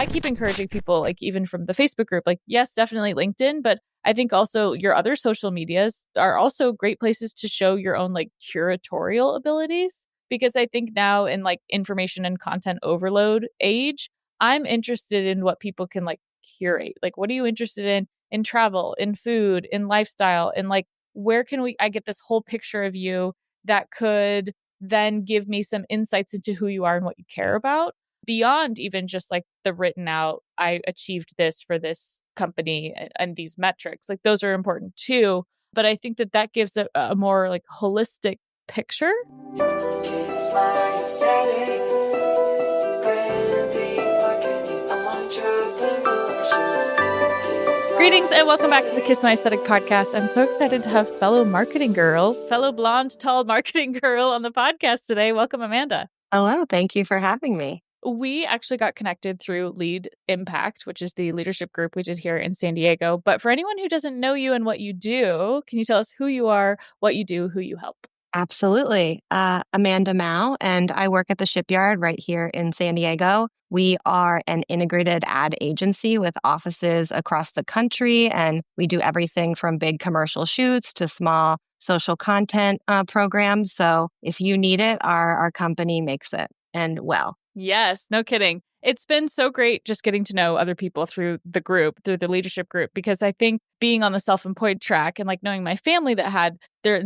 I keep encouraging people, like even from the Facebook group, like, yes, definitely LinkedIn, but I think also your other social medias are also great places to show your own like curatorial abilities. Because I think now in like information and content overload age, I'm interested in what people can like curate. Like, what are you interested in travel, in food, in lifestyle, in like, where can I get this whole picture of you that could then give me some insights into who you are and what you care about beyond even just like the written out, I achieved this for this company and these metrics. Like those are important too. But I think that that gives a more like holistic picture. Kiss my aesthetic, branding, marketing, entrepreneurship. Greetings and welcome back to the Kiss My Aesthetic podcast. I'm so excited to have fellow blonde, tall marketing girl on the podcast today. Welcome, Amanda. Hello, thank you for having me. We actually got connected through Lead Impact, which is the leadership group we did here in San Diego. But for anyone who doesn't know you and what you do, can you tell us who you are, what you do, who you help? Absolutely. Amanda Moul, and I work at the Shipyard right here in San Diego. We are an integrated ad agency with offices across the country, and we do everything from big commercial shoots to small social content programs. So if you need it, our company makes it, and well. Yes, no kidding. It's been so great just getting to know other people through the leadership group, because I think being on the self-employed track and like knowing my family that had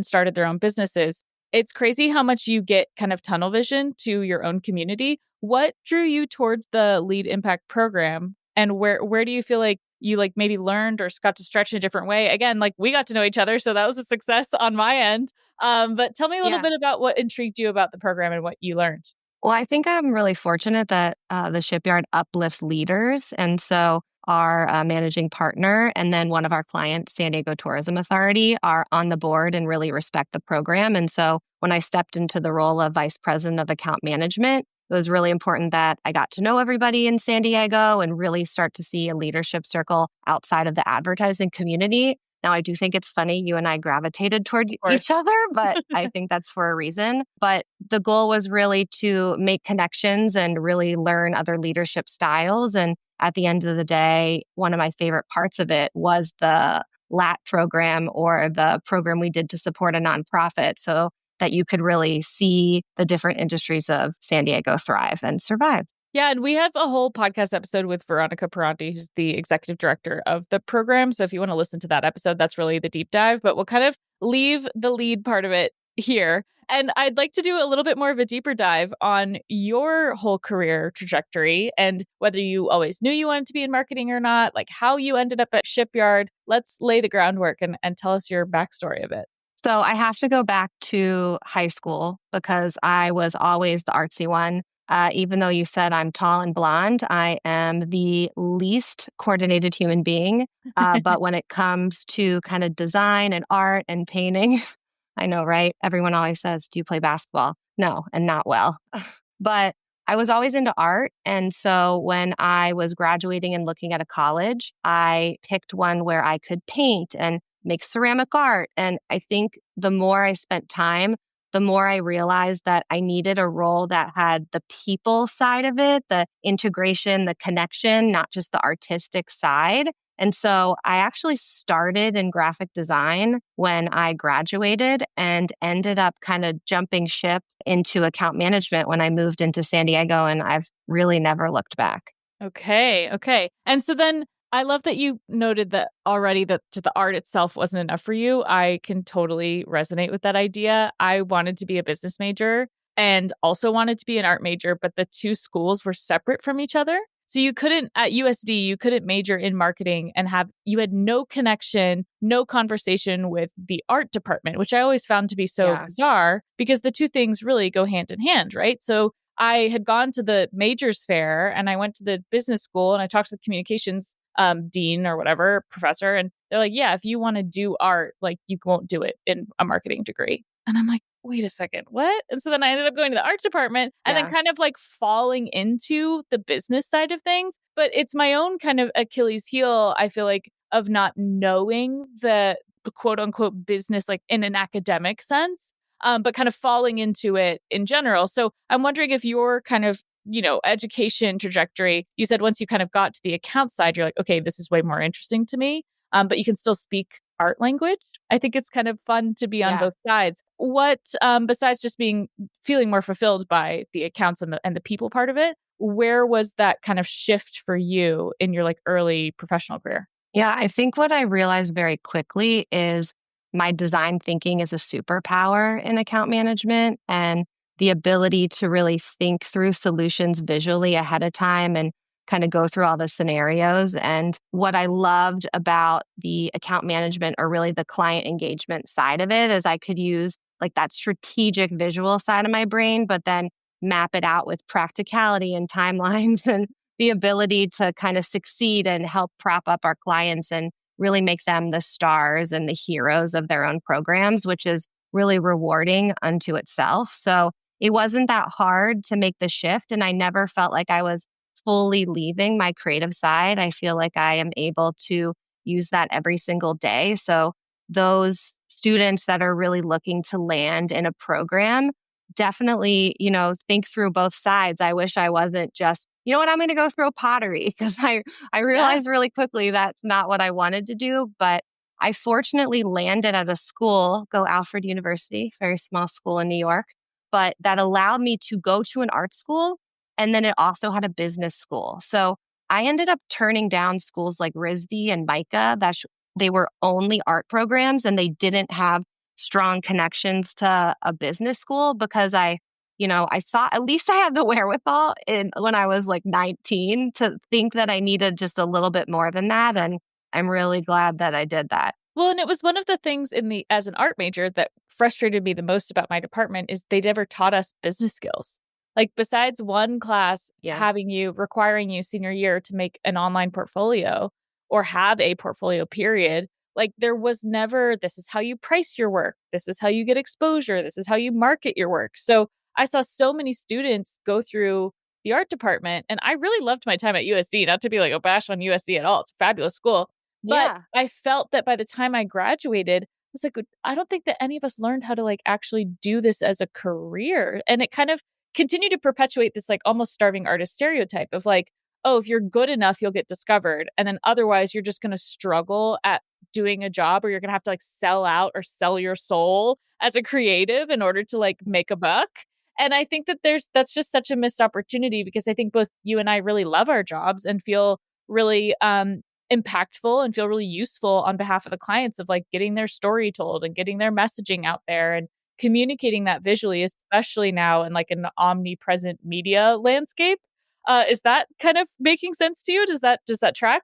started their own businesses, it's crazy how much you get kind of tunnel vision to your own community. What drew you towards the Lead Impact program, and where do you feel like you like maybe learned or got to stretch in a different way? Again, like we got to know each other, so that was a success on my end. But tell me a little bit about what intrigued you about the program and what you learned. Well, I think I'm really fortunate that the Shipyard uplifts leaders. And so our managing partner and then one of our clients, San Diego Tourism Authority, are on the board and really respect the program. And so when I stepped into the role of vice president of account management, it was really important that I got to know everybody in San Diego and really start to see a leadership circle outside of the advertising community. Now, I do think it's funny you and I gravitated toward each other, but I think that's for a reason. But the goal was really to make connections and really learn other leadership styles. And at the end of the day, one of my favorite parts of it was the LAT program, or the program we did to support a nonprofit, so that you could really see the different industries of San Diego thrive and survive. Yeah, and we have a whole podcast episode with Veronica Peranti, who's the executive director of the program. So if you want to listen to that episode, that's really the deep dive. But we'll kind of leave the lead part of it here. And I'd like to do a little bit more of a deeper dive on your whole career trajectory and whether you always knew you wanted to be in marketing or not, like how you ended up at Shipyard. Let's lay the groundwork and tell us your backstory of it. So I have to go back to high school because I was always the artsy one. Even though you said I'm tall and blonde, I am the least coordinated human being. But when it comes to kind of design and art and painting, I know, right? Everyone always says, do you play basketball? No, and not well. But I was always into art. And so when I was graduating and looking at a college, I picked one where I could paint and make ceramic art. And I think the more I spent time, the more I realized that I needed a role that had the people side of it, the integration, the connection, not just the artistic side. And so I actually started in graphic design when I graduated and ended up kind of jumping ship into account management when I moved into San Diego, and I've really never looked back. Okay. And so then I love that you noted that already that the art itself wasn't enough for you. I can totally resonate with that idea. I wanted to be a business major and also wanted to be an art major, but the two schools were separate from each other. So you couldn't, at USD, you couldn't major in marketing and you had no connection, no conversation with the art department, which I always found to be so bizarre because the two things really go hand in hand, right? So I had gone to the majors fair and I went to the business school and I talked to the communications dean or whatever, professor. And they're like, yeah, if you want to do art, like you won't do it in a marketing degree. And I'm like, wait a second, what? And so then I ended up going to the art department and then kind of like falling into the business side of things. But it's my own kind of Achilles heel, I feel like, of not knowing the quote unquote business, like in an academic sense, but kind of falling into it in general. So I'm wondering if your kind of education trajectory, you said once you kind of got to the account side, you're like, okay, this is way more interesting to me. But you can still speak art language. I think it's kind of fun to be on Yeah. both sides. What, besides just feeling more fulfilled by the accounts and the people part of it, where was that kind of shift for you in your like early professional career? Yeah, I think what I realized very quickly is my design thinking is a superpower in account management, and the ability to really think through solutions visually ahead of time and kind of go through all the scenarios. And what I loved about the account management, or really the client engagement side of it, is I could use like that strategic visual side of my brain, but then map it out with practicality and timelines and the ability to kind of succeed and help prop up our clients and really make them the stars and the heroes of their own programs, which is really rewarding unto itself. So it wasn't that hard to make the shift. And I never felt like I was fully leaving my creative side. I feel like I am able to use that every single day. So those students that are really looking to land in a program, definitely, think through both sides. I wish I wasn't just, you know what, I'm going to go throw pottery, because I Yeah. realized really quickly that's not what I wanted to do. But I fortunately landed at a school, go Alfred University, very small school in New York, but that allowed me to go to an art school. And then it also had a business school. So I ended up turning down schools like RISD and MICA they were only art programs, and they didn't have strong connections to a business school, because I thought at least I had the wherewithal when I was like 19 to think that I needed just a little bit more than that. And I'm really glad that I did that. Well, and it was one of the things as an art major that frustrated me the most about my department is they never taught us business skills. Like besides one class Yeah. requiring you senior year to make an online portfolio or have a portfolio period, like there was never, this is how you price your work. This is how you get exposure. This is how you market your work. So I saw so many students go through the art department, and I really loved my time at USD, not to be like a bash on USD at all. It's a fabulous school. But Yeah. I felt that by the time I graduated, I was like, I don't think that any of us learned how to like actually do this as a career. And it kind of continued to perpetuate this like almost starving artist stereotype of like, oh, if you're good enough, you'll get discovered. And then otherwise, you're just going to struggle at doing a job, or you're going to have to like sell out or sell your soul as a creative in order to like make a buck. And I think that that's just such a missed opportunity, because I think both you and I really love our jobs and feel really impactful and feel really useful on behalf of the clients of like getting their story told and getting their messaging out there and communicating that visually, especially now in like an omnipresent media landscape. Is that kind of making sense to you? Does that track?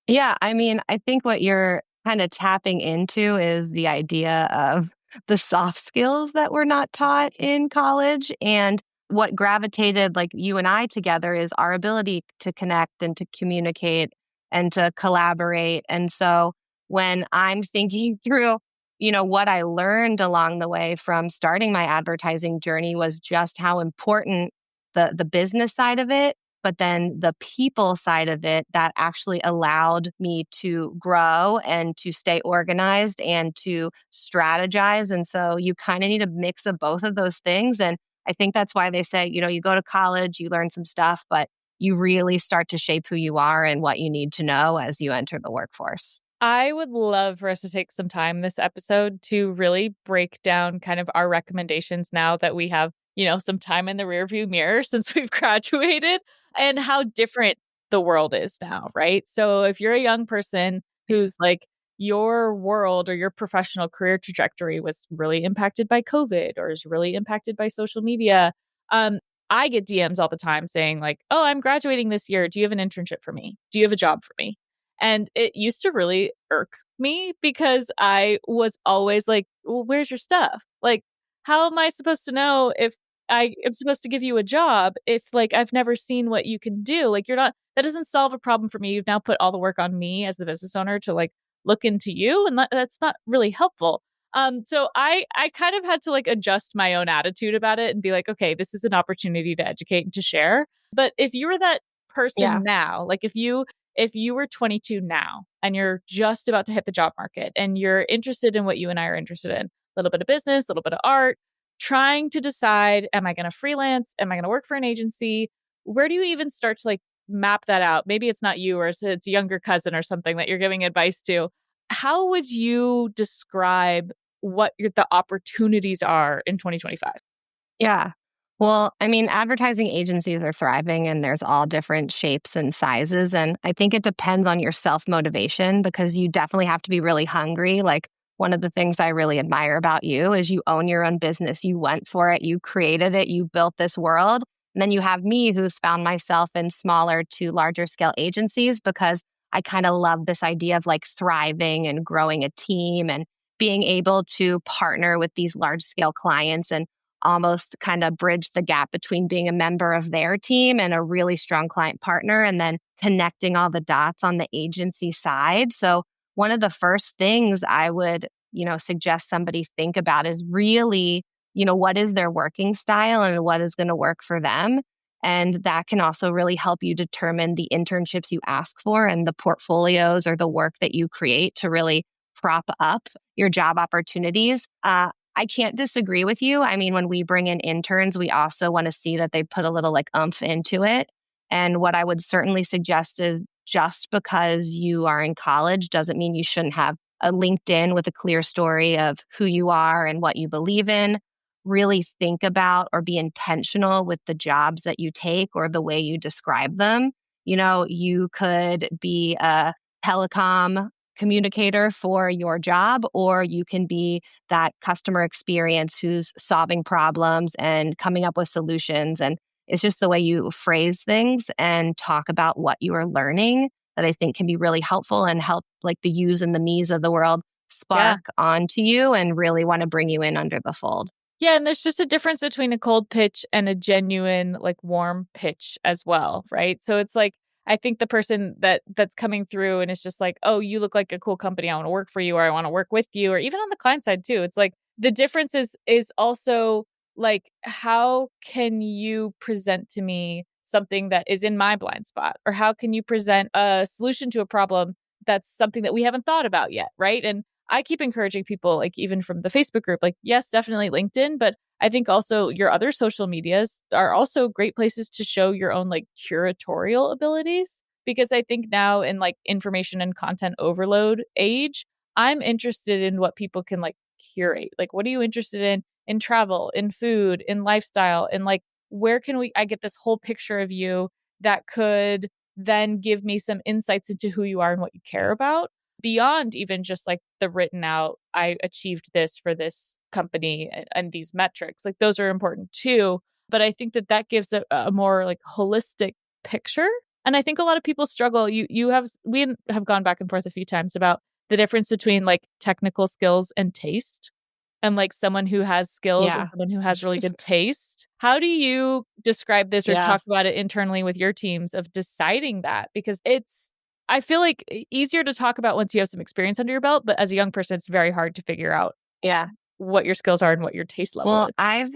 Yeah. I mean, I think what you're kind of tapping into is the idea of the soft skills that were not taught in college. And what gravitated like you and I together is our ability to connect and to communicate and to collaborate. And so when I'm thinking through, what I learned along the way from starting my advertising journey was just how important the business side of it, but then the people side of it that actually allowed me to grow and to stay organized and to strategize. And so you kind of need a mix of both of those things. And I think that's why they say, you go to college, you learn some stuff, but you really start to shape who you are and what you need to know as you enter the workforce. I would love for us to take some time this episode to really break down kind of our recommendations now that we have, some time in the rearview mirror since we've graduated, and how different the world is now, right? So if you're a young person who's like, your world or your professional career trajectory was really impacted by COVID or is really impacted by social media, um, I get DMs all the time saying like, "Oh, I'm graduating this year. Do you have an internship for me? Do you have a job for me?" And it used to really irk me because I was always like, well, where's your stuff? Like, how am I supposed to know if I am supposed to give you a job if like I've never seen what you can do? Like, that doesn't solve a problem for me. You've now put all the work on me as the business owner to like look into you. And that's not really helpful. So I kind of had to like adjust my own attitude about it and be like, okay, this is an opportunity to educate and to share. But if you were that Yeah. person now, like if you were 22 now and you're just about to hit the job market and you're interested in what you and I are interested in, a little bit of business, a little bit of art, trying to decide, am I going to freelance? Am I going to work for an agency? where do you even start to like map that out? Maybe it's not you, or it's a younger cousin or something that you're giving advice to. How would you describe what the opportunities are in 2025? Yeah. Well, I mean, advertising agencies are thriving and there's all different shapes and sizes. And I think it depends on your self motivation because you definitely have to be really hungry. Like, one of the things I really admire about you is you own your own business. You went for it, you created it, you built this world. And then you have me who's found myself in smaller to larger scale agencies because I kind of love this idea of like thriving and growing a team and being able to partner with these large scale clients and almost kind of bridge the gap between being a member of their team and a really strong client partner, and then connecting all the dots on the agency side. So, one of the first things I would, suggest somebody think about is really, what is their working style and what is going to work for them. And that can also really help you determine the internships you ask for and the portfolios or the work that you create to really prop up your job opportunities. I can't disagree with you. I mean, when we bring in interns, we also want to see that they put a little like oomph into it. And what I would certainly suggest is just because you are in college doesn't mean you shouldn't have a LinkedIn with a clear story of who you are and what you believe in. Really think about or be intentional with the jobs that you take or the way you describe them. You could be a telecom communicator for your job, or you can be that customer experience who's solving problems and coming up with solutions. And it's just the way you phrase things and talk about what you are learning that I think can be really helpful and help like the yous and the me's of the world Yeah. spark onto you and really want to bring you in under the fold. Yeah, and there's just a difference between a cold pitch and a genuine, like warm pitch as well, right? So it's like I think the person that's coming through and it's just like, oh, you look like a cool company. I want to work for you, or I want to work with you, or even on the client side too. It's like the difference is also like how can you present to me something that is in my blind spot, or how can you present a solution to a problem that's something that we haven't thought about yet, right? And I keep encouraging people, like even from the Facebook group, like, yes, definitely LinkedIn, but I think also your other social medias are also great places to show your own like curatorial abilities. Because I think now in like information and content overload age, I'm interested in what people can like curate. Like, what are you interested in travel, in food, in lifestyle, in like, where can I get this whole picture of you that could then give me some insights into who you are and what you care about beyond even just like the written out, I achieved this for this company and these metrics. Like those are important too. But I think that gives a more like holistic picture. And I think a lot of people struggle. We have gone back and forth a few times about the difference between like technical skills and taste, and like someone who has skills and Yeah. someone who has really good taste. How do you describe this or Yeah. talk about it internally with your teams of deciding that? Because I feel like easier to talk about once you have some experience under your belt, but as a young person, it's very hard to figure out Yeah. what your skills are and what your taste level Well, is.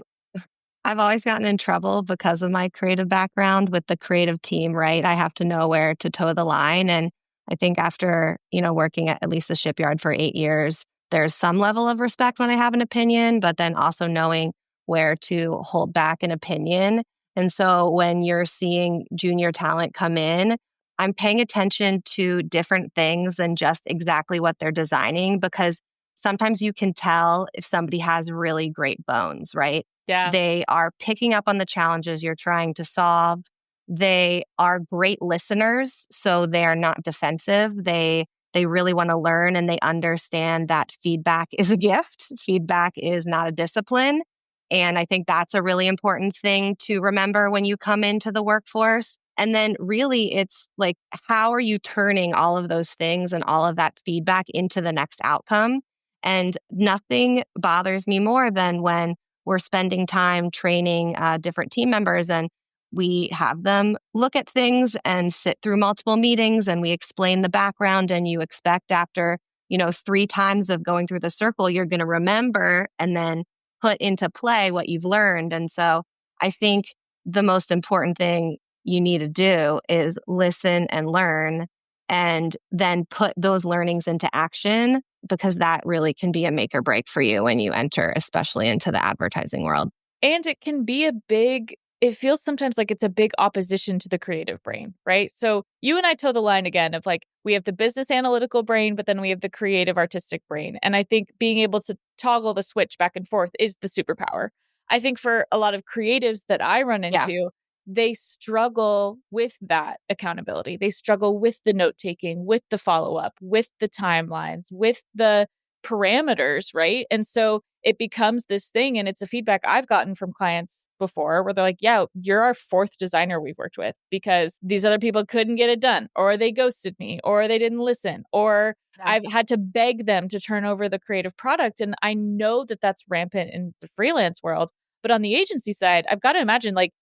I've always gotten in trouble because of my creative background with the creative team, right? I have to know where to toe the line. And I think after, working at least the Shipyard for 8 years, there's some level of respect when I have an opinion, but then also knowing where to hold back an opinion. And so when you're seeing junior talent come in, I'm paying attention to different things than just exactly what they're designing because sometimes you can tell if somebody has really great bones, right? Yeah. They are picking up on the challenges you're trying to solve. They are great listeners, so they are not defensive. They really want to learn and they understand that feedback is a gift. Feedback is not a discipline. And I think that's a really important thing to remember when you come into the workforce. And then really it's like, how are you turning all of those things and all of that feedback into the next outcome? And nothing bothers me more than when we're spending time training different team members and we have them look at things and sit through multiple meetings and we explain the background and you expect after, 3 times of going through the circle, you're going to remember and then put into play what you've learned. And so I think the most important thing you need to do is listen and learn and then put those learnings into action because that really can be a make or break for you when you enter, especially into the advertising world. And it can be a big it feels sometimes like it's a big opposition to the creative brain, right? So you and I toe the line again of like, we have the business analytical brain, but then we have the creative artistic brain. And I think being able to toggle the switch back and forth is the superpower. I think for a lot of creatives that I run Yeah. into, they struggle with that accountability. They struggle with the note taking, with the follow up, with the timelines, with the parameters, right? And so it becomes this thing. And it's a feedback I've gotten from clients before where they're like, yeah, you're our fourth designer we've worked with because these other people couldn't get it done, or they ghosted me, or they didn't listen, or Yeah. I've had to beg them to turn over the creative product. And I know that that's rampant in the freelance world. But on the agency side, I've got to imagine like,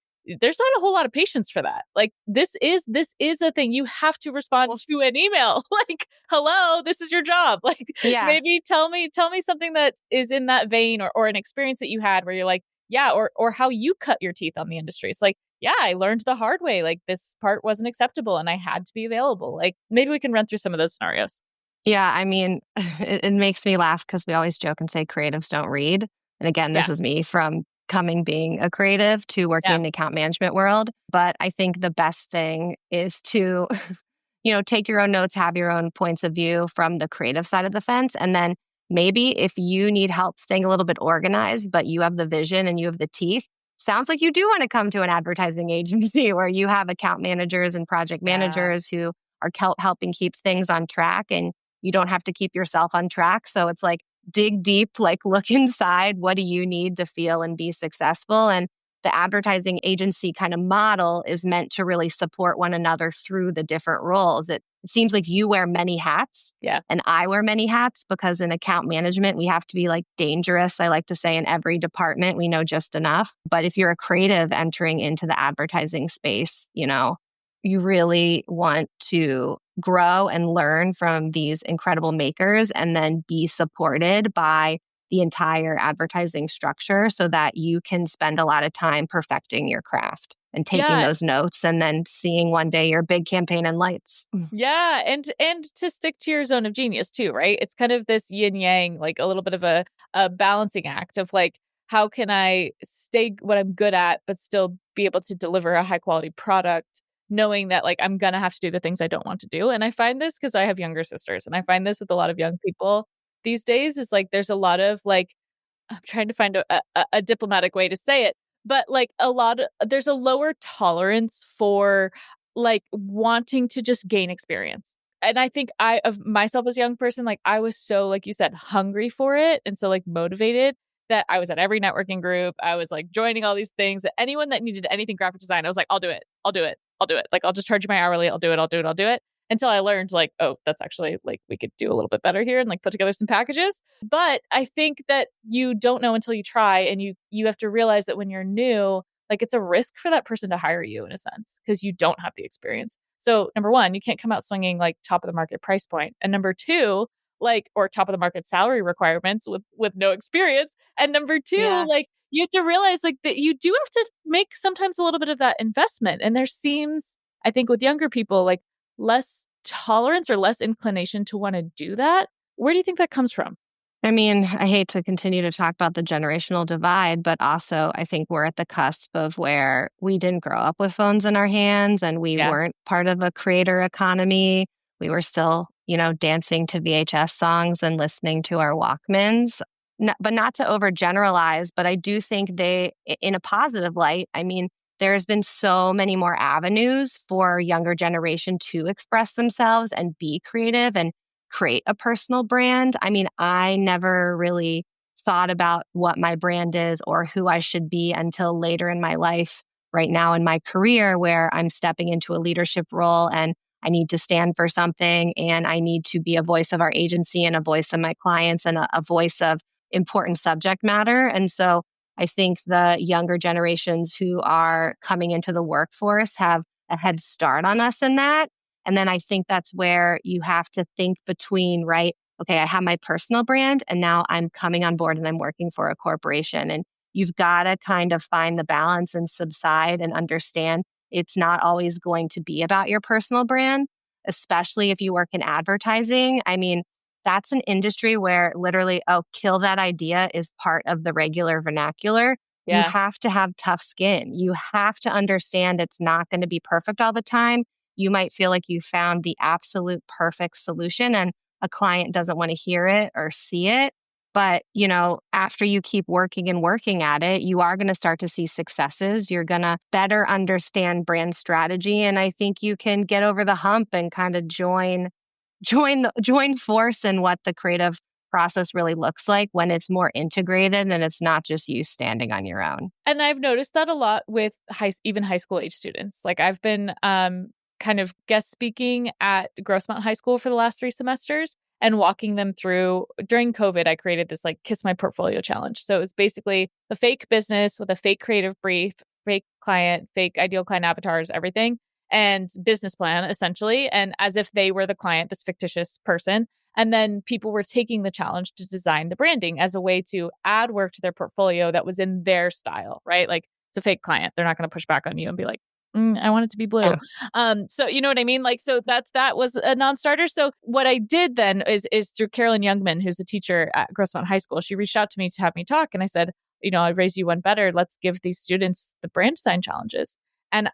there's not a whole lot of patience for that. Like this is a thing. You have to respond to an email. Like, hello, this is your job. Like Yeah. maybe tell me something that is in that vein, or an experience that you had where you're like, yeah, or how you cut your teeth on the industry. It's like, yeah, I learned the hard way. Like this part wasn't acceptable and I had to be available. Like maybe we can run through some of those scenarios. Yeah, I mean, it makes me laugh because we always joke and say creatives don't read. And again, this Yeah. is me from being a creative to working Yeah. in the account management world. But I think the best thing is to, take your own notes, have your own points of view from the creative side of the fence. And then maybe if you need help staying a little bit organized, but you have the vision and you have the teeth, sounds like you do want to come to an advertising agency where you have account managers and project Yeah. managers who are helping keep things on track, and you don't have to keep yourself on track. So it's like dig deep, like look inside. What do you need to feel and be successful? And the advertising agency kind of model is meant to really support one another through the different roles. It seems like you wear many hats Yeah. and I wear many hats because in account management, we have to be like dangerous. I like to say in every department, we know just enough. But if you're a creative entering into the advertising space, you really want to grow and learn from these incredible makers and then be supported by the entire advertising structure so that you can spend a lot of time perfecting your craft and taking Yeah. those notes and then seeing one day your big campaign in lights. Yeah, and to stick to your zone of genius too, right? It's kind of this yin yang, like a little bit of a balancing act of like, how can I stay what I'm good at, but still be able to deliver a high quality product, knowing that like I'm gonna have to do the things I don't want to do. And I find this because I have younger sisters, and I find this with a lot of young people these days is like there's a lot of like I'm trying to find a diplomatic way to say it, but like there's a lower tolerance for like wanting to just gain experience. And I think I of myself as a young person, like I was so, like you said, hungry for it and so like motivated that I was at every networking group. I was like joining all these things. Anyone that needed anything graphic design, I was like, I'll do it. I'll do it. I'll do it. Like I'll just charge you my hourly. I'll do it. I'll do it. I'll do it. Until I learned like, oh, that's actually like we could do a little bit better here and like put together some packages. But I think that you don't know until you try, and you have to realize that when you're new, like it's a risk for that person to hire you in a sense because you don't have the experience. So number one, you can't come out swinging like top of the market price point, and number two, like or top of the market salary requirements with no experience, and number two, Yeah. like you have to realize like that you do have to make sometimes a little bit of that investment, and there seems I think with younger people like less tolerance or less inclination to want to do that. Where do you think that comes from? I mean, I hate to continue to talk about the generational divide, but also I think we're at the cusp of where we didn't grow up with phones in our hands and we Yeah. weren't part of a creator economy. We were still, dancing to VHS songs and listening to our Walkmans. But not to overgeneralize, but I do think in a positive light, I mean, there's been so many more avenues for younger generation to express themselves and be creative and create a personal brand. I mean, I never really thought about what my brand is or who I should be until later in my life, right now in my career, where I'm stepping into a leadership role and I need to stand for something and I need to be a voice of our agency and a voice of my clients and a voice of important subject matter. And so I think the younger generations who are coming into the workforce have a head start on us in that. And then I think that's where you have to think between, right? Okay, I have my personal brand and now I'm coming on board and I'm working for a corporation. And you've got to kind of find the balance and subside and understand it's not always going to be about your personal brand, especially if you work in advertising. I mean, that's an industry where literally, oh, kill that idea is part of the regular vernacular. You Yeah. have to have tough skin. You have to understand it's not going to be perfect all the time. You might feel like you found the absolute perfect solution and a client doesn't want to hear it or see it. But, after you keep working and working at it, you are going to start to see successes. You're going to better understand brand strategy. And I think you can get over the hump and kind of join force in what the creative process really looks like when it's more integrated and it's not just you standing on your own. And I've noticed that a lot with even high school age students. Like I've been kind of guest speaking at Grossmont High School for the last 3 semesters and walking them through. During COVID, I created this like Kiss My Portfolio challenge. So it was basically a fake business with a fake creative brief, fake client, fake ideal client avatars, everything, and business plan essentially. And as if they were the client, this fictitious person. And then people were taking the challenge to design the branding as a way to add work to their portfolio that was in their style, right? Like it's a fake client. They're not going to push back on you and be like, I want it to be blue. Yeah. So you know what I mean? Like, so that was a non-starter. So what I did then is through Carolyn Youngman, who's a teacher at Grossmont High School, she reached out to me to have me talk. And I said, I raised you one better. Let's give these students the brand design challenges. And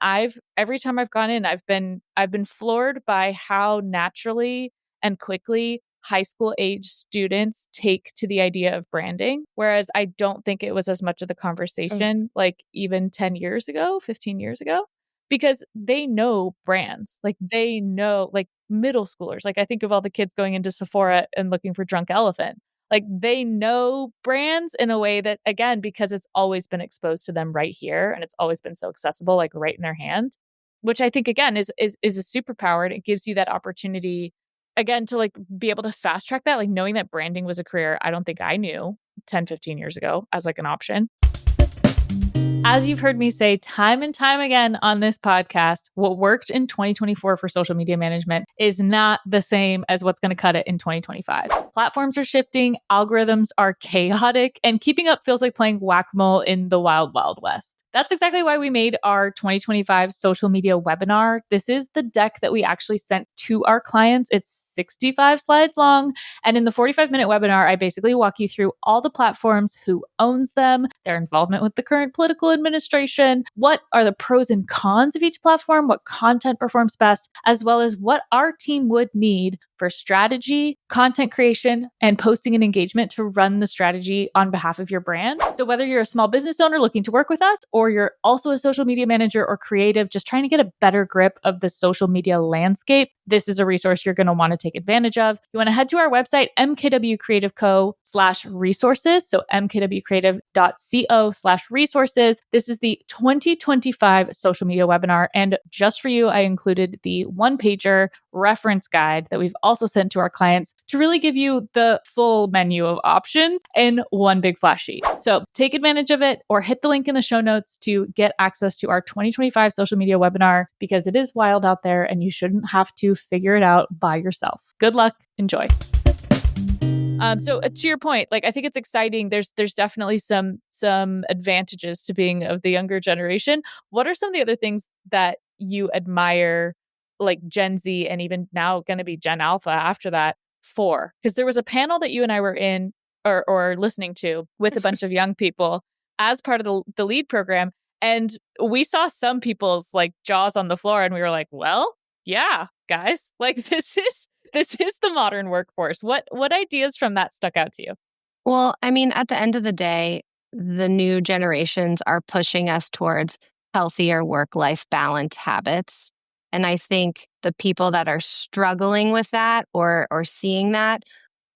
every time I've gone in, I've been floored by how naturally and quickly high school age students take to the idea of branding. Whereas I don't think it was as much of the conversation like even 10 years ago, 15 years ago, because they know brands. Like they know, like middle schoolers. Like I think of all the kids going into Sephora and looking for Drunk Elephant. Like they know brands in a way that, again, because it's always been exposed to them right here and it's always been so accessible, like right in their hand, which I think, again, is a superpower. And it gives you that opportunity, again, to like be able to fast track that, like knowing that branding was a career I don't think I knew 10, 15 years ago as like an option. As you've heard me say time and time again on this podcast, what worked in 2024 for social media management is not the same as what's going to cut it in 2025. Platforms are shifting, algorithms are chaotic, and keeping up feels like playing whack-a-mole in the wild, wild west. That's exactly why we made our 2025 social media webinar. This is the deck that we actually sent to our clients. It's 65 slides long. And in the 45-minute webinar, I basically walk you through all the platforms, who owns them, their involvement with the current political administration, what are the pros and cons of each platform, what content performs best, as well as what our team would need for strategy, content creation, and posting and engagement to run the strategy on behalf of your brand. So whether you're a small business owner looking to work with us, or you're also a social media manager or creative just trying to get a better grip of the social media landscape, this is a resource you're going to want to take advantage of. You want to head to our website, mkwcreativeco.com/resources. So mkwcreative.co/resources. This is the 2025 social media webinar. And just for you, I included the one-pager reference guide that we've also sent to our clients to really give you the full menu of options in one big flash sheet. So take advantage of it or hit the link in the show notes to get access to our 2025 social media webinar, because it is wild out there and you shouldn't have to figure it out by yourself. Good luck. Enjoy. So to your point, like I think it's exciting. There's definitely some advantages to being of the younger generation. What are some of the other things that you admire, like Gen Z and even now going to be Gen Alpha after that for? Because there was a panel that you and I were in or listening to with a bunch of young people as part of the lead program, and we saw some people's like jaws on the floor, and we were like, well, yeah, guys, like this is the modern workforce. What ideas from that stuck out to you? Well, I mean, at the end of the day, the new generations are pushing us towards healthier work-life balance habits. And I think the people that are struggling with that or seeing that,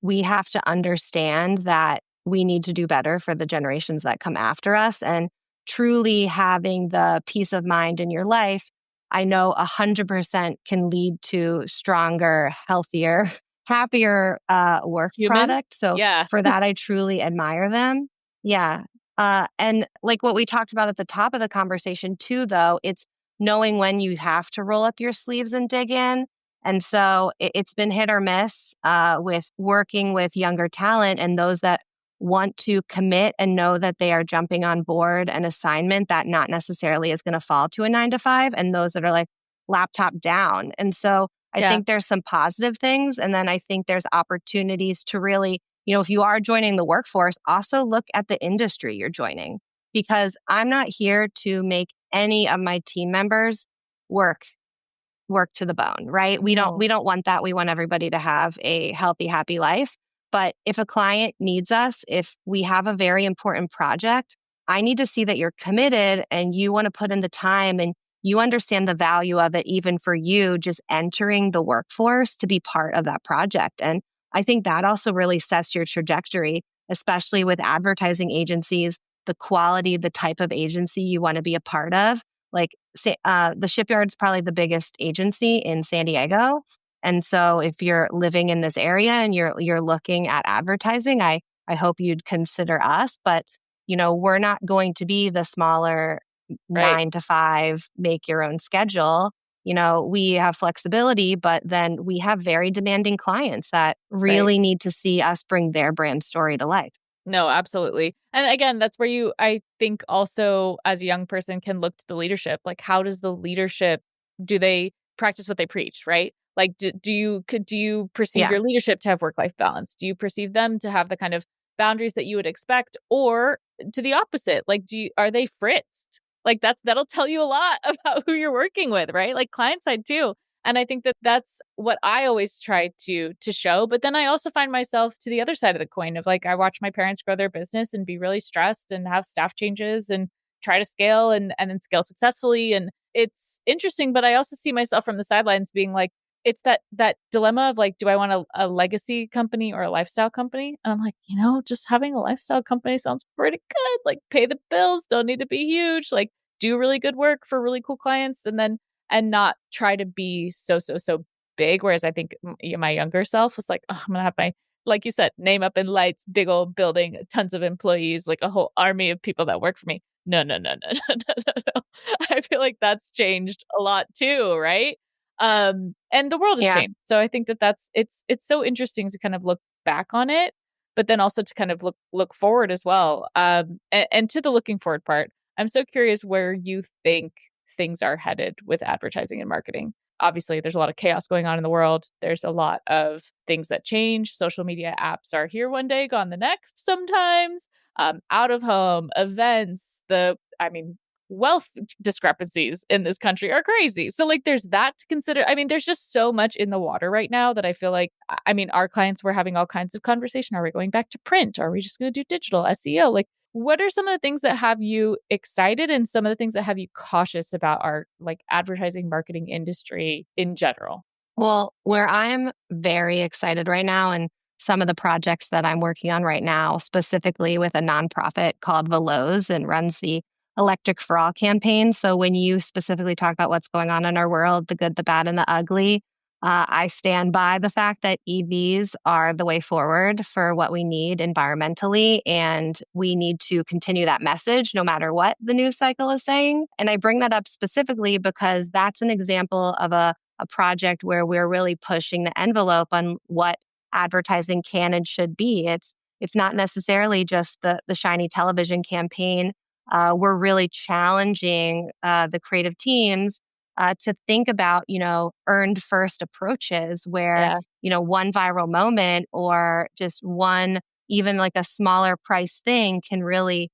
we have to understand that we need to do better for the generations that come after us. And truly having the peace of mind in your life, I know 100% can lead to stronger, healthier, happier work Human? product. So Yeah. for that, I truly admire them. Yeah. And like what we talked about at the top of the conversation too, though, it's knowing when you have to roll up your sleeves and dig in. And so it's been hit or miss with working with younger talent and those that want to commit and know that they are jumping on board an assignment that not necessarily is going to fall to a 9 to 5, and those that are like laptop down. And so I Yeah. think there's some positive things. And then I think there's opportunities to really, if you are joining the workforce, also look at the industry you're joining. because I'm not here to make any of my team members work to the bone, right? No. We don't want that. We want everybody to have a healthy, happy life. But if a client needs us, if we have a very important project, I need to see that you're committed and you want to put in the time and you understand the value of it, even for you just entering the workforce to be part of that project. And I think that also really sets your trajectory, especially with advertising agencies, the quality, the type of agency you want to be a part of. Like the Shipyard's probably the biggest agency in San Diego. And so if you're living in this area and you're looking at advertising, I hope you'd consider us. But, we're not going to be the smaller Right. 9 to 5, make your own schedule. We have flexibility, but then we have very demanding clients that Right. really need to see us bring their brand story to life. No, absolutely. And again, that's where I think also as a young person can look to the leadership. Like, how does the leadership, do they practice what they preach, right? Like, do you perceive Yeah. your leadership to have work-life balance? Do you perceive them to have the kind of boundaries that you would expect, or to the opposite? Like, are they fritzed? Like that'll tell you a lot about who you're working with, right? Like client side too. And I think that that's what I always try to show. But then I also find myself to the other side of the coin of like, I watch my parents grow their business and be really stressed and have staff changes and try to scale and then scale successfully. And it's interesting, but I also see myself from the sidelines being like, it's that dilemma of like, do I want a legacy company or a lifestyle company? And I'm like, just having a lifestyle company sounds pretty good. Like pay the bills, don't need to be huge, like do really good work for really cool clients, and not try to be so big. Whereas I think my younger self was like, oh, I'm gonna have my, like you said, name up in lights, big old building, tons of employees, like a whole army of people that work for me. No, no, no, no, no, no, no, no. I feel like that's changed a lot too, right? And the world has Yeah. changed. So I think it's so interesting to kind of look back on it, but then also to kind of look forward as well. And to the looking forward part, I'm so curious where you think things are headed with advertising and marketing. Obviously, there's a lot of chaos going on in the world. There's a lot of things that change. Social media apps are here one day, gone the next sometimes. Out of home, events, wealth discrepancies in this country are crazy. So, like, there's that to consider. I mean, there's just so much in the water right now that I feel like, our clients were having all kinds of conversation. Are we going back to print? Are we just going to do digital SEO? Like, what are some of the things that have you excited and some of the things that have you cautious about our like advertising marketing industry in general? Well, where I'm very excited right now, and some of the projects that I'm working on right now, specifically with a nonprofit called Veloz and runs the Electric for All campaign. So when you specifically talk about what's going on in our world, the good, the bad, and the ugly, I stand by the fact that EVs are the way forward for what we need environmentally. And we need to continue that message no matter what the news cycle is saying. And I bring that up specifically because that's an example of a project where we're really pushing the envelope on what advertising can and should be. It's not necessarily just the shiny television campaign. We're really challenging the creative teams to think about, earned first approaches where, Yeah. one viral moment or just one, even like a smaller price thing can really,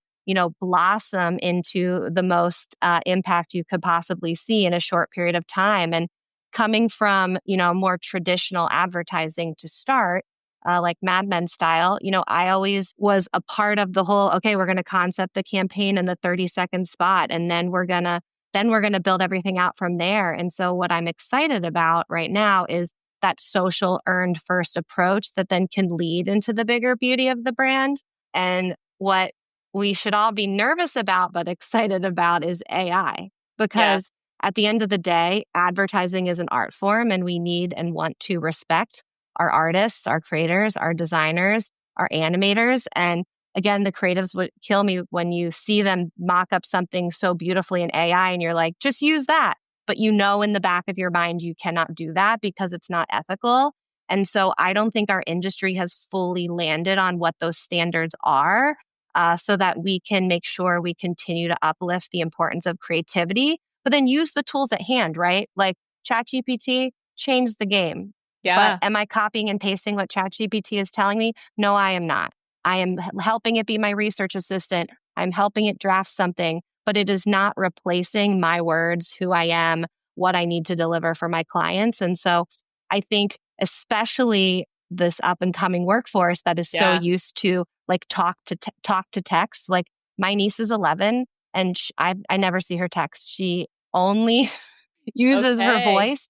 blossom into the most impact you could possibly see in a short period of time. And coming from, more traditional advertising to start, like Mad Men style, I always was a part of the whole, okay, we're going to concept the campaign in the 30-second spot, and then we're going to build everything out from there. And so what I'm excited about right now is that social earned first approach that then can lead into the bigger beauty of the brand. And what we should all be nervous about but excited about is AI, Yeah. because at the end of the day, advertising is an art form and we need and want to respect our artists, our creators, our designers, our animators. And again, the creatives would kill me when you see them mock up something so beautifully in AI and you're like, just use that. But in the back of your mind, you cannot do that because it's not ethical. And so I don't think our industry has fully landed on what those standards are, so that we can make sure we continue to uplift the importance of creativity, but then use the tools at hand, right? Like ChatGPT changed the game. But Yeah. am I copying and pasting what ChatGPT is telling me? No, I am not. I am helping it be my research assistant, I'm helping it draft something, but it is not replacing my words, who I am, what I need to deliver for my clients. And so I think, especially this up and coming workforce that is so Yeah. used to like talk to text. Like my niece is 11 and I never see her text. She only uses her Okay. voice.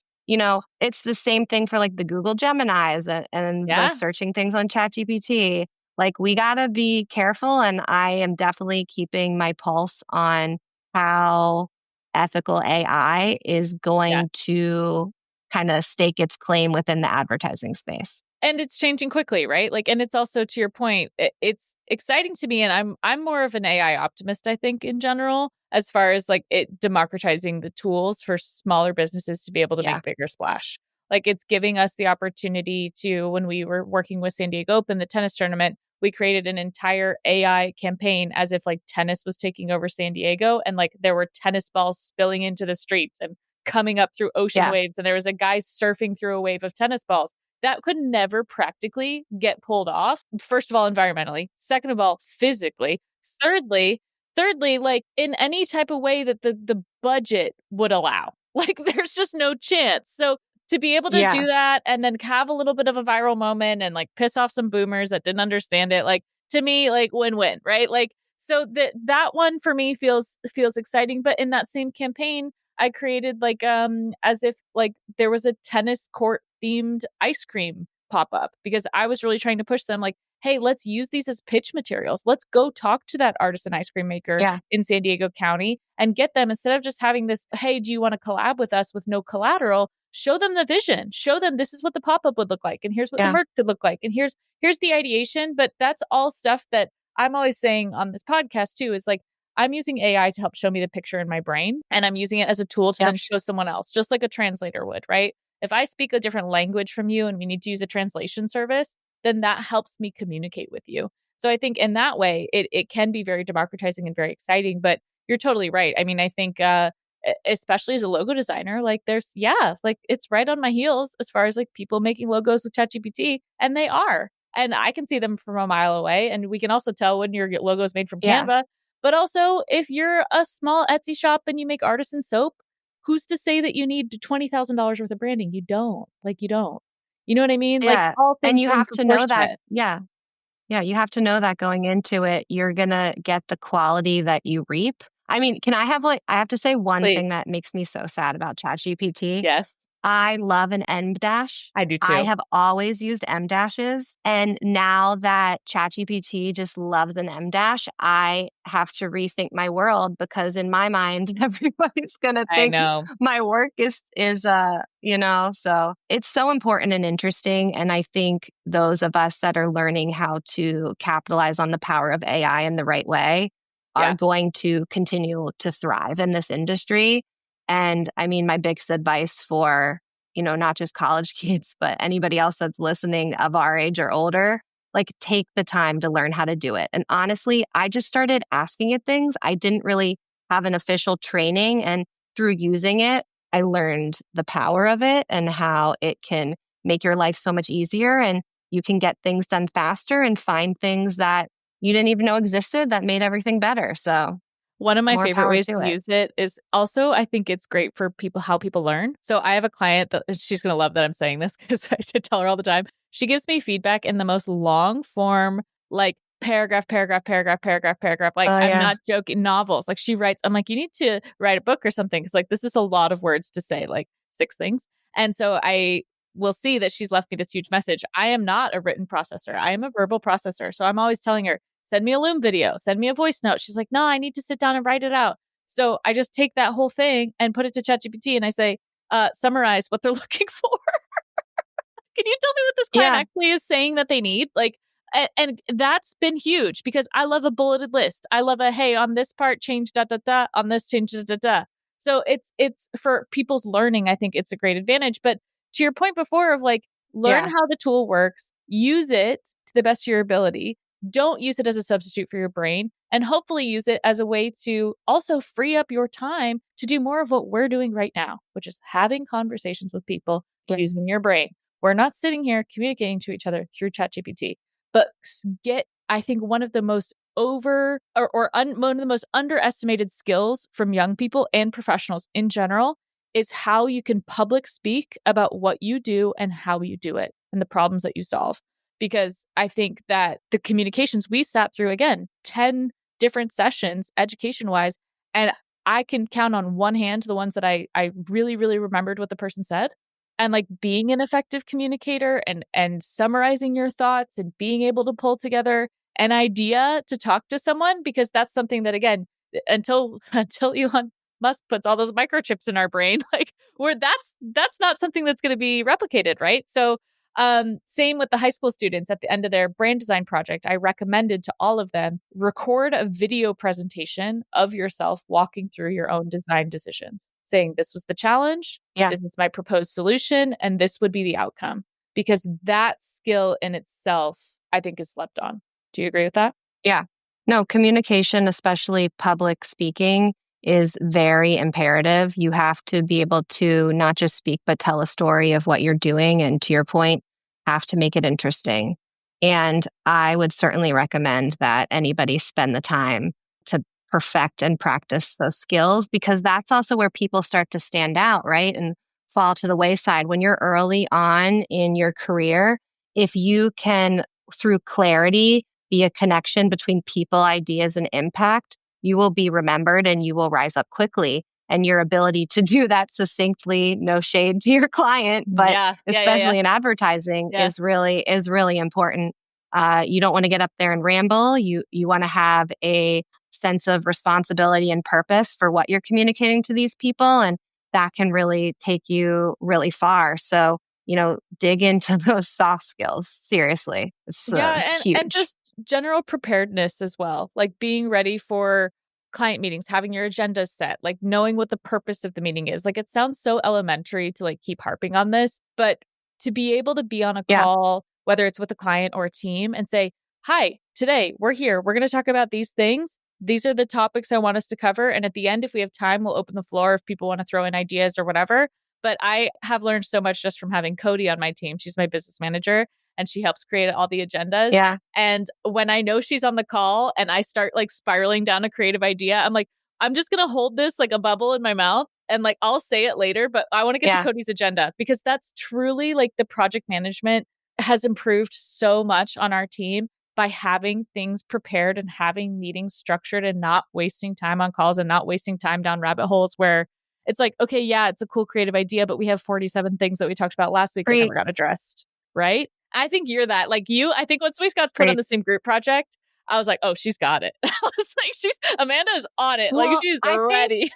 It's the same thing for like the Google Geminis and the Yeah. searching things on ChatGPT. Like we got to be careful. And I am definitely keeping my pulse on how ethical AI is Yeah. going to kind of stake its claim within the advertising space. And it's changing quickly, right? Like, and it's also to your point, it's exciting to me. And I'm more of an AI optimist, I think, in general, as far as like it democratizing the tools for smaller businesses to be able to Yeah. make bigger splash. Like it's giving us the opportunity to, when we were working with San Diego Open, the tennis tournament, we created an entire AI campaign as if like tennis was taking over San Diego and like there were tennis balls spilling into the streets and coming up through ocean Yeah. waves. And there was a guy surfing through a wave of tennis balls that could never practically get pulled off. First of all, environmentally. Second of all, physically. Thirdly, like in any type of way that the budget would allow. Like there's just no chance. So to be able to Yeah. do that and then have a little bit of a viral moment and like piss off some boomers that didn't understand it, like to me, like win-win, right? Like so that one for me feels exciting. But in that same campaign, I created like as if like there was a tennis court themed ice cream pop up because I was really trying to push them like, hey, let's use these as pitch materials. Let's go talk to that artisan ice cream maker Yeah. in San Diego County and get them, instead of just having this, hey, do you want to collab with us with no collateral? Show them the vision. Show them this is what the pop-up would look like and here's what the Yeah. merch could look like and here's the ideation. But that's all stuff that I'm always saying on this podcast too, is like I'm using AI to help show me the picture in my brain and I'm using it as a tool to Yep. then show someone else, just like a translator would, right? If I speak a different language from you and we need to use a translation service, then that helps me communicate with you. So I think in that way, it can be very democratizing and very exciting, but you're totally right. I mean, I think, especially as a logo designer, like like it's right on my heels as far as like people making logos with ChatGPT, and they are. And I can see them from a mile away. And we can also tell when your logo is made from Yeah. Canva. But also, if you're a small Etsy shop and you make artisan soap, who's to say that you need $20,000 worth of branding? You don't. Like, you don't. You know what I mean? Like, Yeah. all And things you being have to know that. proportionate. Yeah. Yeah, you have to know that going into it, you're going to get the quality that you reap. I mean, I have to say one Please. thing that makes me so sad about ChatGPT. Yes, I love an M dash. I do I too. have always used M dashes. And now that ChatGPT just loves an M dash, I have to rethink my world because in my mind, everybody's going to I think know. my work so it's so important and interesting. And I think those of us that are learning how to capitalize on the power of AI in the right way are Yeah. going to continue to thrive in this industry. And I mean, my biggest advice for, not just college kids, but anybody else that's listening of our age or older, like take the time to learn how to do it. And honestly, I just started asking it things. I didn't really have an official training. And through using it, I learned the power of it and how it can make your life so much easier. And you can get things done faster and find things that you didn't even know existed that made everything better. So One of my more favorite power ways to to it. use it is also, I think it's great for people, how people learn. So I have a client that she's going to love that I'm saying this because I should tell her all the time. She gives me feedback in the most long form, like paragraph, paragraph, paragraph, paragraph, paragraph. Like Oh, I'm yeah. not joking, novels. Like she writes, I'm like, you need to write a book or something. Cause like this is a lot of words to say, like 6 things. And so I will see that she's left me this huge message. I am not a written processor. I am a verbal processor. So I'm always telling her, send me a Loom video, send me a voice note. She's like, no, I need to sit down and write it out. So I just take that whole thing and put it to ChatGPT and I say, summarize what they're looking for. Can you tell me what this client Yeah. actually is saying that they need? Like, and that's been huge because I love a bulleted list. I love a, hey, on this part, change da da da, on this change da da da. So it's for people's learning. I think it's a great advantage. But to your point before of like, learn Yeah. how the tool works, use it to the best of your ability. Don't use it as a substitute for your brain, and hopefully use it as a way to also free up your time to do more of what we're doing right now, which is having conversations with people Yeah. using your brain. We're not sitting here communicating to each other through ChatGPT, but get, I think, one of the most one of the most underestimated skills from young people and professionals in general is how you can public speak about what you do and how you do it and the problems that you solve. Because I think that the communications we sat through, again, 10 different sessions education wise, and I can count on one hand the ones that I really, really remembered what the person said. And like being an effective communicator and summarizing your thoughts and being able to pull together an idea to talk to someone, because that's something that, again, until Elon Musk puts all those microchips in our brain, like where that's not something that's going to be replicated, right? So same with the high school students at the end of their brand design project. I recommended to all of them record a video presentation of yourself walking through your own design decisions, saying this was the challenge, Yeah. this is my proposed solution, and this would be the outcome. Because that skill in itself, I think, is slept on. Do you agree with that? Yeah. No, communication, especially public speaking, is very imperative. You have to be able to not just speak, but tell a story of what you're doing. And to your point, have to make it interesting. And I would certainly recommend that anybody spend the time to perfect and practice those skills, because that's also where people start to stand out, right? And fall to the wayside. When you're early on in your career, if you can, through clarity, be a connection between people, ideas, and impact, you will be remembered and you will rise up quickly. And your ability to do that succinctly, no shade to your client, but especially in advertising, is really important. You don't want to get up there and ramble. You want to have a sense of responsibility and purpose for what you're communicating to these people, and that can really take you really far. So, dig into those soft skills. Seriously, it's huge. And just general preparedness as well, like being ready for client meetings, having your agenda set, like knowing what the purpose of the meeting is. Like it sounds so elementary to like keep harping on this, but to be able to be on a call, whether it's with a client or a team, and say, hi, today we're here. We're going to talk about these things. These are the topics I want us to cover. And at the end, if we have time, we'll open the floor if people want to throw in ideas or whatever. But I have learned so much just from having Cody on my team. She's my business manager and she helps create all the agendas. Yeah. And when I know she's on the call and I start like spiraling down a creative idea, I'm like, I'm just going to hold this like a bubble in my mouth and like I'll say it later, but I want to get to Cody's agenda, because that's truly like the project management has improved so much on our team by having things prepared and having meetings structured and not wasting time on calls and not wasting time down rabbit holes where it's like, okay, yeah, it's a cool creative idea, but we have 47 things that we talked about last week that never got addressed, right? I think you're that. Like I think once we got put on the same group project, I was like, oh, she's got it. I was like, Amanda's on it. Well, like she's ready.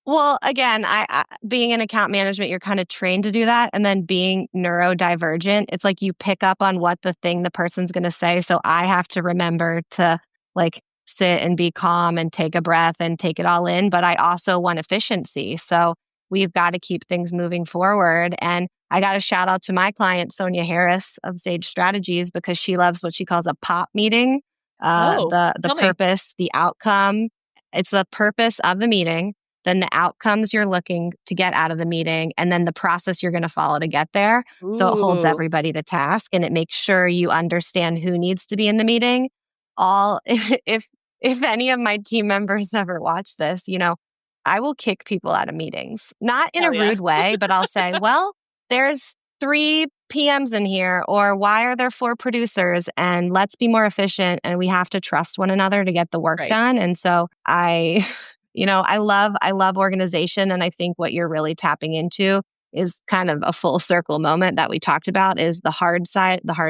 Well, again, I being in account management, you're kind of trained to do that. And then being neurodivergent, it's like you pick up on what the thing the person's going to say. So I have to remember to like sit and be calm and take a breath and take it all in. But I also want efficiency. So we've got to keep things moving forward. And I got a shout out to my client, Sonia Harris of Sage Strategies, because she loves what she calls a POP meeting. The purpose, the outcome. It's the purpose of the meeting, then the outcomes you're looking to get out of the meeting, and then the process you're going to follow to get there. Ooh. So it holds everybody to task and it makes sure you understand who needs to be in the meeting. If any of my team members ever watch this, I will kick people out of meetings, not in a rude way, but I'll say, well, there's 3 PMs in here, or why are there 4 producers? And let's be more efficient. And we have to trust one another to get the work done. And so I love organization. And I think what you're really tapping into is kind of a full circle moment that we talked about, is the hard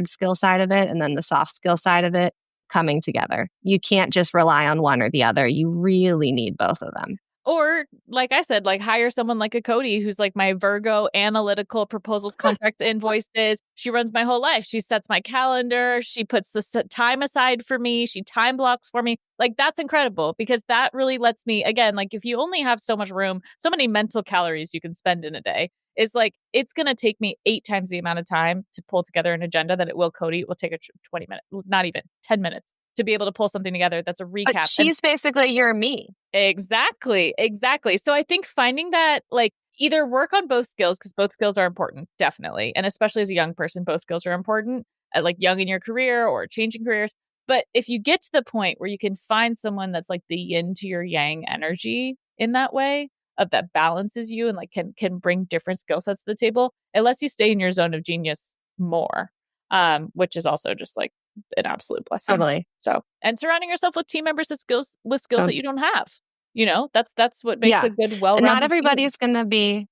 skill side of it, and then the soft skill side of it coming together. You can't just rely on one or the other. You really need both of them. Or like I said, like hire someone like a Cody, who's like my Virgo analytical proposals, contracts, invoices. She runs my whole life. She sets my calendar. She puts the time aside for me. She time blocks for me. Like that's incredible, because that really lets me, again, like if you only have so much room, so many mental calories you can spend in a day, is like, it's going to take me 8 times the amount of time to pull together an agenda that it will Cody. It will take 20 minutes, not even 10 minutes to be able to pull something together that's a recap. But she's basically your me. Exactly. So I think finding that, like, either work on both skills, because both skills are important, definitely. And especially as a young person, both skills are important, like young in your career or changing careers. But if you get to the point where you can find someone that's like the yin to your yang energy in that way, of that balances you and like can bring different skill sets to the table, it lets you stay in your zone of genius more, which is also just like an absolute blessing. Totally. So, and surrounding yourself with team members with skills So- that you don't have. That's what makes Yeah. a good, well-rounded Not team. everybody's going to be,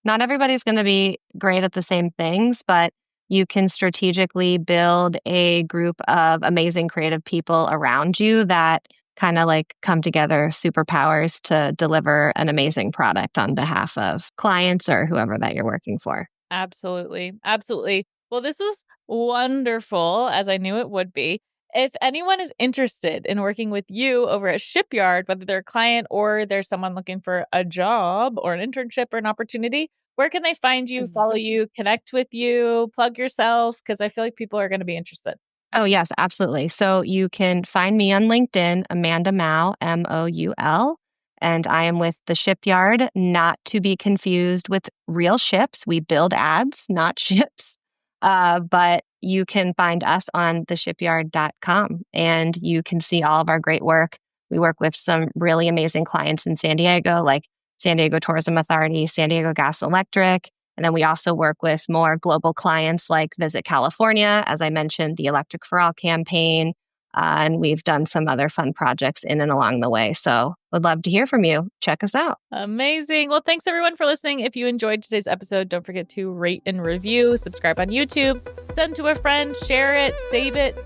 not everybody's going to be great at the same things, but you can strategically build a group of amazing creative people around you that kind of like come together, superpowers to deliver an amazing product on behalf of clients or whoever that you're working for. Absolutely. Absolutely. Well, this was wonderful, as I knew it would be. If anyone is interested in working with you over at Shipyard, whether they're a client or there's someone looking for a job or an internship or an opportunity, where can they find you, follow you, connect with you, plug yourself? Because I feel like people are going to be interested. Oh, yes, absolutely. So you can find me on LinkedIn, Amanda Moul, Moul, and I am with the Shipyard, not to be confused with real ships. We build ads, not ships. But you can find us on theshipyard.com and you can see all of our great work. We work with some really amazing clients in San Diego, like San Diego Tourism Authority, San Diego Gas and Electric. And then we also work with more global clients like Visit California, as I mentioned, the Electric for All campaign. And we've done some other fun projects in and along the way. So would love to hear from you. Check us out. Amazing. Well, thanks everyone for listening. If you enjoyed today's episode, don't forget to rate and review, subscribe on YouTube, send to a friend, share it, save it,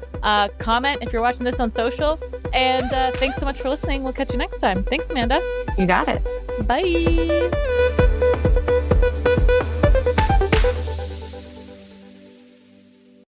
comment if you're watching this on social. And thanks so much for listening. We'll catch you next time. Thanks, Amanda. You got it. Bye.